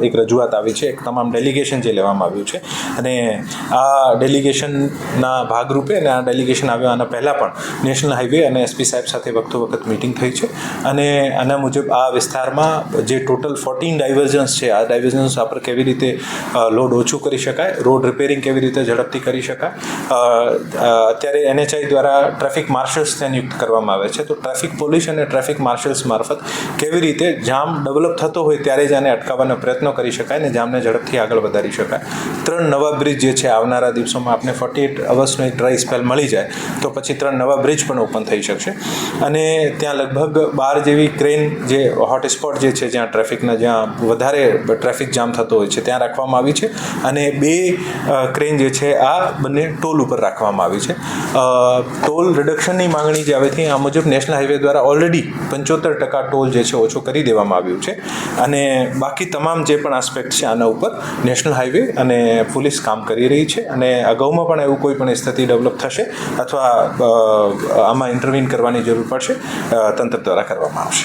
એક રજૂઆત આવી છે, એક તમામ ડેલિગેશન જે લેવામાં આવ્યું છે અને આ ડેલિગેશનના ભાગરૂપે અને આ ડેલિગેશન આવ્યા આના પહેલાં પણ નેશનલ હાઈવે અને એસપી સાહેબ સાથે વખત મિટિંગ થઈ છે અને આના મુજબ આ વિસ્તારમાં જે ટોટલ 14 ડાયવર્ઝન્સ છે, આ ડાયવર્ઝન્સ પર કેવી રીતે લોડ ઓછું કરી શકાય, રોડ રિપેરિંગ કેવી રીતે ઝડપથી કરી શકાય. અત્યારે NHI દ્વારા ટ્રાફિક માર્શલ્સ ત્યાં નિયુક્ત કરવામાં આવે છે, તો ટ્રાફિક પોલીસ અને ટ્રાફિક માર્શલ્સ મારફત કેવી રીતે જામ ડેવલપ થતો હોય ત્યારે જ આને અટકાવવાના પ્રયત્નો કરી શકાય અને જામને ઝડપથી આગળ વધારી શકાય. 3 નવા બ્રિજ જે છે આવનારા દિવસોમાં આપણે 48 અવર્સનો એક ડ્રાય સ્પેલ મળી જાય તો પછી 3 નવા બ્રિજ પણ ઓપન થઈ શકશે અને ત્યાં લગભગ 12 જેવી ક્રેન જે હોટસ્પોટ જે છે જ્યાં વધારે ટ્રાફિક જામ થતો હોય છે ત્યાં રાખવામાં આવી છે અને 2 ક્રેન જે છે આ બંને ટોલ ઉપર રાખવામાં આવી છે. ટોલ રિડક્શનની માંગણી જે આવે છે આ મુજબ નેશનલ હાઈવે દ્વારા ઓલરેડી 75% ટોલ જે છે ઓછો કરી દેવામાં આવ્યું છે અને બાકી તમામ જે પણ આસ્પેક્ટ છે આના ઉપર નેશનલ હાઈવે અને પોલીસ કામ કરી રહી છે અને અગાઉમાં પણ એવું કોઈ પણ સ્થિતિ ડેવલપ થશે અથવા આમાં ઇન્ટરવીન કરવાની જરૂર પડશે તંત્ર દ્વારા કરવામાં આવશે.